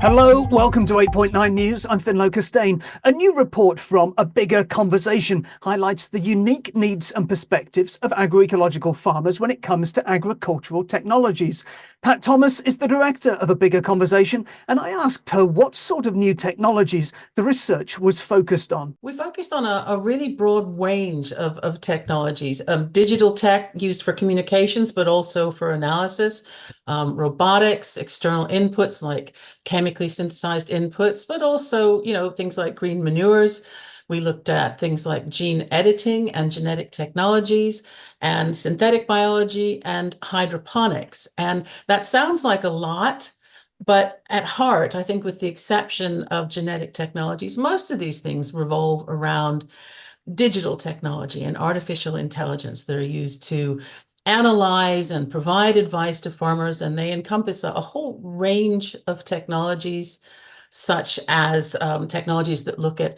Hello, welcome to 8.9 News. I'm Ffinlo Costain. A new report from A Bigger Conversation highlights the unique needs and perspectives of agroecological farmers when it comes to agricultural technologies. Pat Thomas is the director of A Bigger Conversation, and I asked her what sort of new technologies the research was focused on. We focused on a really broad range of technologies, digital tech used for communications, but also for analysis, robotics, external inputs like chemically synthesized inputs, but also, things like green manures. We looked at things like gene editing and genetic technologies and synthetic biology and hydroponics. And that sounds like a lot. But at heart, I think with the exception of genetic technologies, most of these things revolve around digital technology and artificial intelligence that are used to analyze and provide advice to farmers. And they encompass a whole range of technologies, such as technologies that look at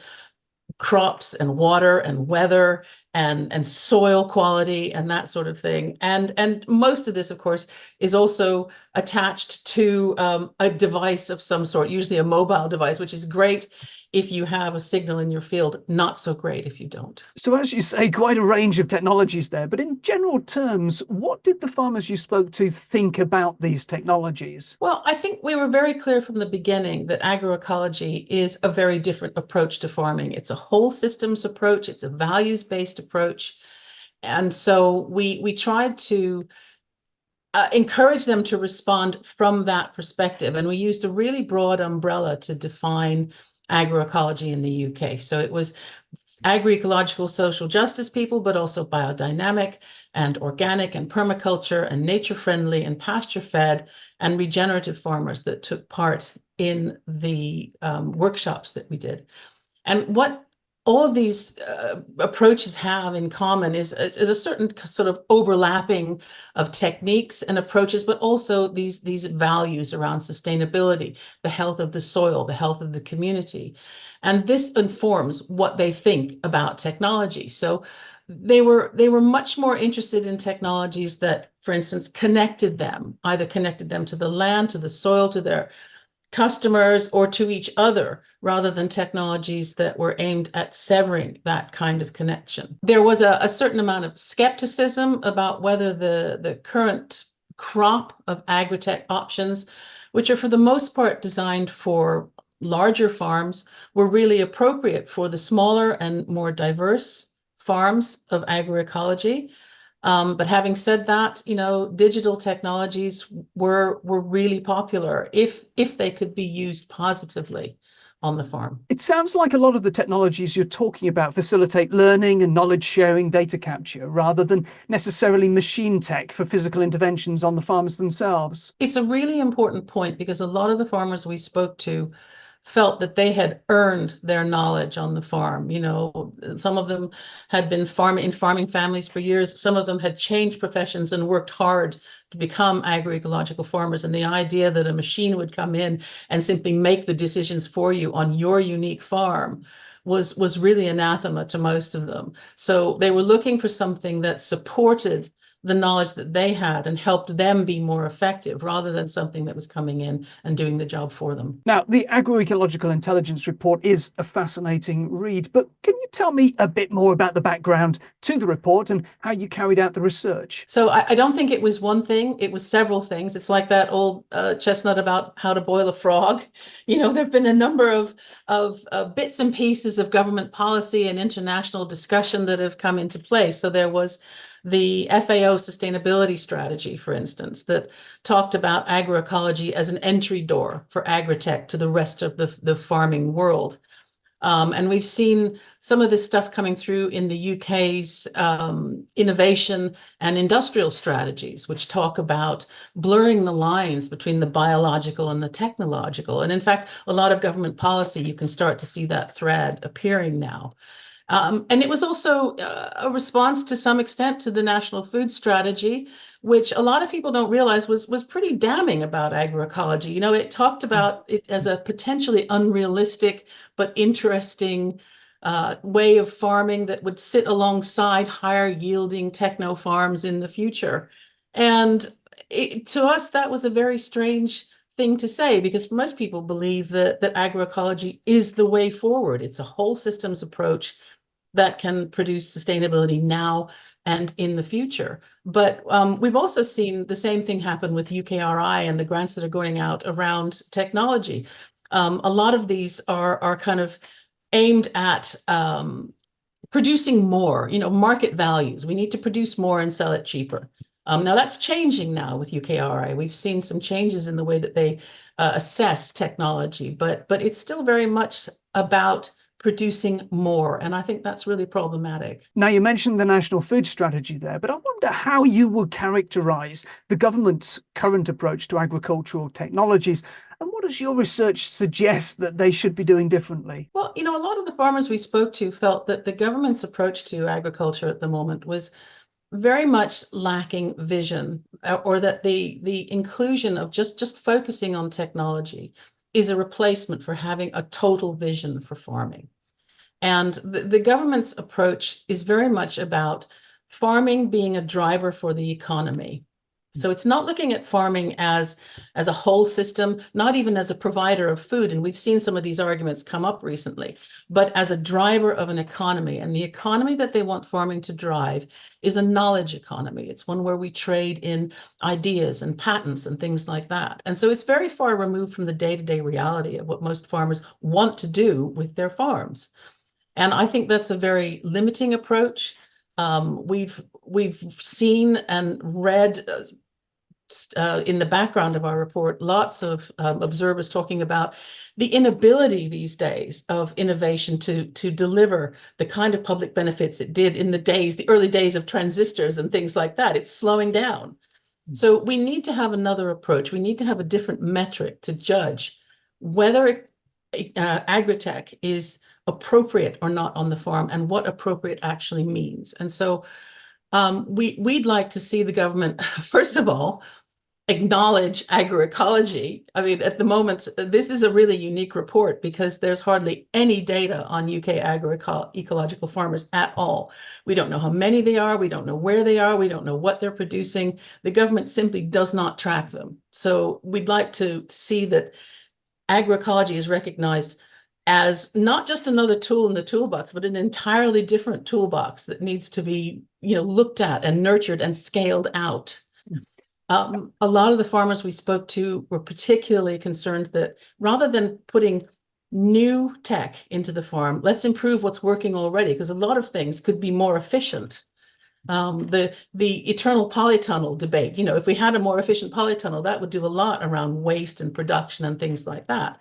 crops and water and weather and soil quality and that sort of thing. And most of this, of course, is also attached to a device of some sort, usually a mobile device, which is great if you have a signal in your field, not so great if you don't. So, as you say, quite a range of technologies there, but in general terms, what did the farmers you spoke to think about these technologies? Well, I think we were very clear from the beginning that agroecology is a very different approach to farming. It's a whole systems approach, it's a values-based approach. And so we tried to encourage them to respond from that perspective. And we used a really broad umbrella to define agroecology in the UK. So it was agroecological social justice people, but also biodynamic and organic and permaculture and nature friendly and pasture fed and regenerative farmers that took part in the workshops that we did. And what all of these approaches have in common is a certain sort of overlapping of techniques and approaches, but also these values around sustainability, the health of the soil, the health of the community. And this informs what they think about technology. So they were much more interested in technologies that, for instance, either connected them to the land, to the soil, to their customers, or to each other, rather than technologies that were aimed at severing that kind of connection. There was a certain amount of skepticism about whether the current crop of agritech options, which are for the most part designed for larger farms, were really appropriate for the smaller and more diverse farms of agroecology. But having said that, digital technologies were really popular if they could be used positively on the farm. It sounds like a lot of the technologies you're talking about facilitate learning and knowledge sharing, data capture, rather than necessarily machine tech for physical interventions on the farms themselves. It's a really important point because a lot of the farmers we spoke to felt that they had earned their knowledge on the farm. Some of them had been in farming families for years. Some of them had changed professions and worked hard to become agroecological farmers. And the idea that a machine would come in and simply make the decisions for you on your unique farm was really anathema to most of them. So they were looking for something that supported the knowledge that they had and helped them be more effective, rather than something that was coming in and doing the job for them. Now, the Agroecological Intelligence Report is a fascinating read, but can you tell me a bit more about the background to the report and how you carried out the research? So I don't think it was one thing, it was several things. It's like that old chestnut about how to boil a frog. There have been a number of bits and pieces of government policy and international discussion that have come into play. So there was the FAO sustainability strategy, for instance, that talked about agroecology as an entry door for agritech to the rest of the farming world. And we've seen some of this stuff coming through in the UK's innovation and industrial strategies, which talk about blurring the lines between the biological and the technological. And in fact, a lot of government policy, you can start to see that thread appearing now. And it was also a response to some extent to the National Food Strategy, which a lot of people don't realize was pretty damning about agroecology. It talked about it as a potentially unrealistic but interesting way of farming that would sit alongside higher yielding techno farms in the future. And to us, that was a very strange thing to say because most people believe that agroecology is the way forward. It's a whole systems approach that can produce sustainability now and in the future. But we've also seen the same thing happen with UKRI and the grants that are going out around technology. A lot of these are kind of aimed at producing more, market values. We need to produce more and sell it cheaper. Now that's changing now with UKRI. We've seen some changes in the way that they assess technology, but it's still very much about producing more. And I think that's really problematic. Now, you mentioned the National Food Strategy there, but I wonder how you would characterise the government's current approach to agricultural technologies, and what does your research suggest that they should be doing differently? Well, a lot of the farmers we spoke to felt that the government's approach to agriculture at the moment was very much lacking vision, or that the inclusion of just focusing on technology is a replacement for having a total vision for farming. And the government's approach is very much about farming being a driver for the economy. So it's not looking at farming as a whole system, not even as a provider of food. And we've seen some of these arguments come up recently, but as a driver of an economy. And the economy that they want farming to drive is a knowledge economy. It's one where we trade in ideas and patents and things like that. And so it's very far removed from the day-to-day reality of what most farmers want to do with their farms. And I think that's a very limiting approach. We've seen and read in the background of our report, lots of observers talking about the inability these days of innovation to deliver the kind of public benefits it did in the early days of transistors and things like that. It's slowing down. So we need to have another approach. We need to have a different metric to judge whether agritech is appropriate or not on the farm and what appropriate actually means. And so we'd like to see the government, first of all, acknowledge agroecology. I mean, at the moment, this is a really unique report because there's hardly any data on UK agroecological farmers at all. We don't know how many they are. We don't know where they are. We don't know what they're producing. The government simply does not track them. So we'd like to see that agroecology is recognized as not just another tool in the toolbox, but an entirely different toolbox that needs to be, looked at and nurtured and scaled out. A lot of the farmers we spoke to were particularly concerned that rather than putting new tech into the farm, let's improve what's working already, because a lot of things could be more efficient. The eternal polytunnel debate, if we had a more efficient polytunnel, that would do a lot around waste and production and things like that.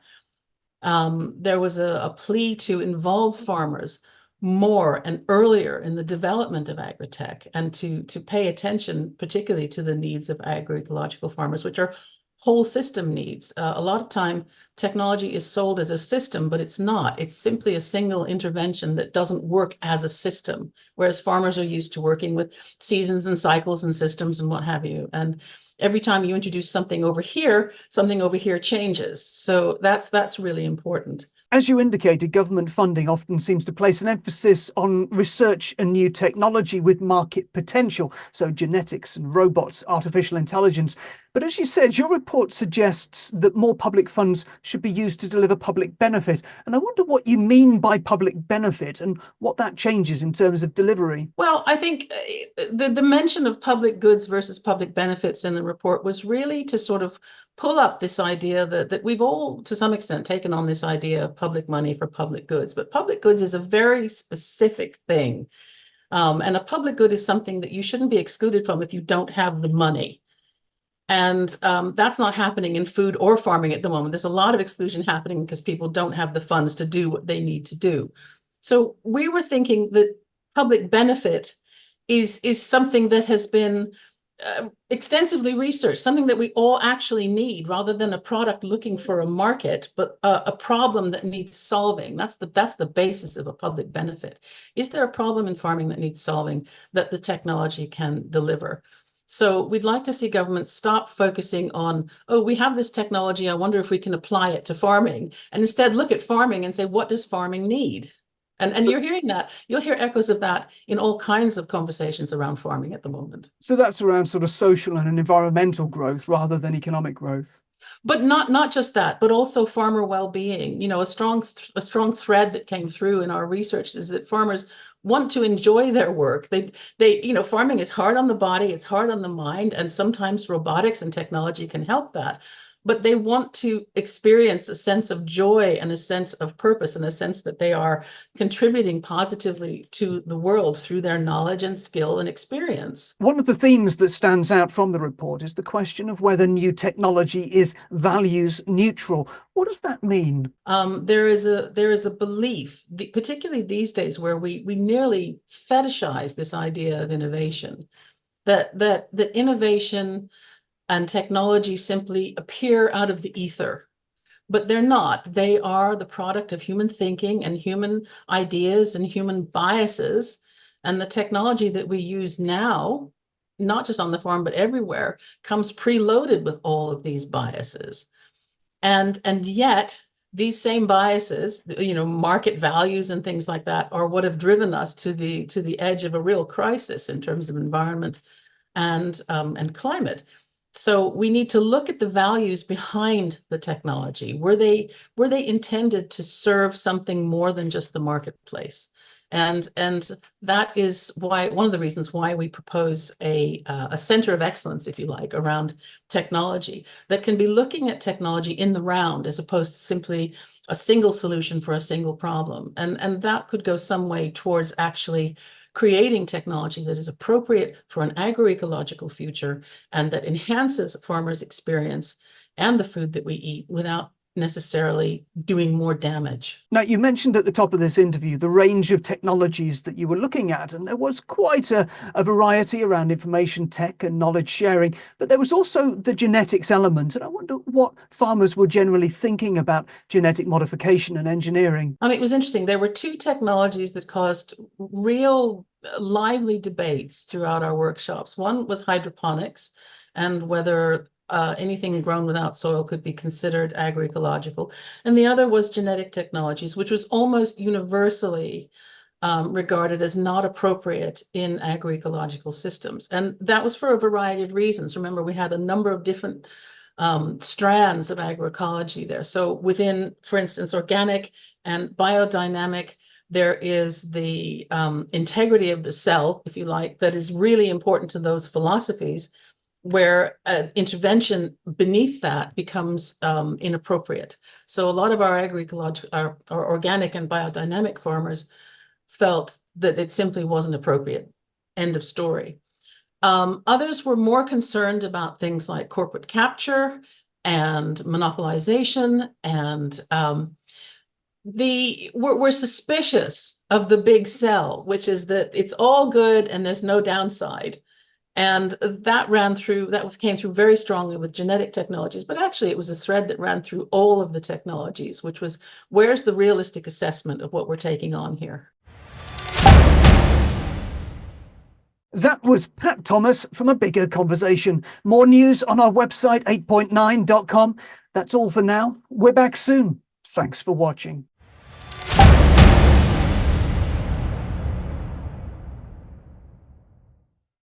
There was a plea to involve farmers more and earlier in the development of agritech and to pay attention particularly to the needs of agroecological farmers, which are whole system needs. A lot of time technology is sold as a system, but it's not. It's simply a single intervention that doesn't work as a system, whereas farmers are used to working with seasons and cycles and systems and what have you. And every time you introduce something over here changes. So that's really important. As you indicated, government funding often seems to place an emphasis on research and new technology with market potential, so genetics and robots, artificial intelligence. But as you said, your report suggests that more public funds should be used to deliver public benefit. And I wonder what you mean by public benefit and what that changes in terms of delivery. Well, I think the mention of public goods versus public benefits in the report was really to sort of pull up this idea that we've all, to some extent, taken on this idea of public money for public goods. But public goods is a very specific thing. And a public good is something that you shouldn't be excluded from if you don't have the money. And that's not happening in food or farming at the moment. There's a lot of exclusion happening because people don't have the funds to do what they need to do. So we were thinking that public benefit is something that has been extensively researched, something that we all actually need, rather than a product looking for a market, but a problem that needs solving. That's the basis of a public benefit. Is there a problem in farming that needs solving that the technology can deliver? So we'd like to see government stop focusing on, oh, we have this technology, I wonder if we can apply it to farming, and instead look at farming and say, what does farming need? And you're hearing that. You'll hear echoes of that in all kinds of conversations around farming at the moment. So that's around sort of social and environmental growth rather than economic growth. But not just that, but also farmer well-being. You know, a strong thread that came through in our research is that farmers want to enjoy their work. Farming is hard on the body, it's hard on the mind, and sometimes robotics and technology can help that. But they want to experience a sense of joy and a sense of purpose and a sense that they are contributing positively to the world through their knowledge and skill and experience. One of the themes that stands out from the report is the question of whether new technology is values neutral. What does that mean? There is a belief, particularly these days, where we nearly fetishize this idea of innovation, that innovation and technology simply appear out of the ether, but they're not. They are the product of human thinking and human ideas and human biases. And the technology that we use now, not just on the farm, but everywhere, comes preloaded with all of these biases. And yet these same biases, market values and things like that, are what have driven us to the edge of a real crisis in terms of environment and climate. So we need to look at the values behind the technology. Were they intended to serve something more than just the marketplace? And that is why one of the reasons why we propose a center of excellence, if you like, around technology that can be looking at technology in the round as opposed to simply a single solution for a single problem. And that could go some way towards actually creating technology that is appropriate for an agroecological future and that enhances farmers' experience and the food that we eat without necessarily doing more damage. Now, you mentioned at the top of this interview the range of technologies that you were looking at, and there was quite a variety around information tech and knowledge sharing, but there was also the genetics element. And I wonder what farmers were generally thinking about genetic modification and engineering. It was interesting. There were two technologies that caused real lively debates throughout our workshops. One was hydroponics and whether anything grown without soil could be considered agroecological. And the other was genetic technologies, which was almost universally regarded as not appropriate in agroecological systems. And that was for a variety of reasons. Remember, we had a number of different strands of agroecology there. So within, for instance, organic and biodynamic, there is the integrity of the cell, if you like, that is really important to those philosophies, where intervention beneath that becomes inappropriate. So a lot of our our organic and biodynamic farmers felt that it simply wasn't appropriate. End of story. Others were more concerned about things like corporate capture and monopolization, and we're suspicious of the big sell, which is that it's all good and there's no downside. And that came through very strongly with genetic technologies, but actually it was a thread that ran through all of the technologies, which was, where's the realistic assessment of what we're taking on here? That was Pat Thomas from A Bigger Conversation. More news on our website, 8.9.com. That's all for now. We're back soon. Thanks for watching.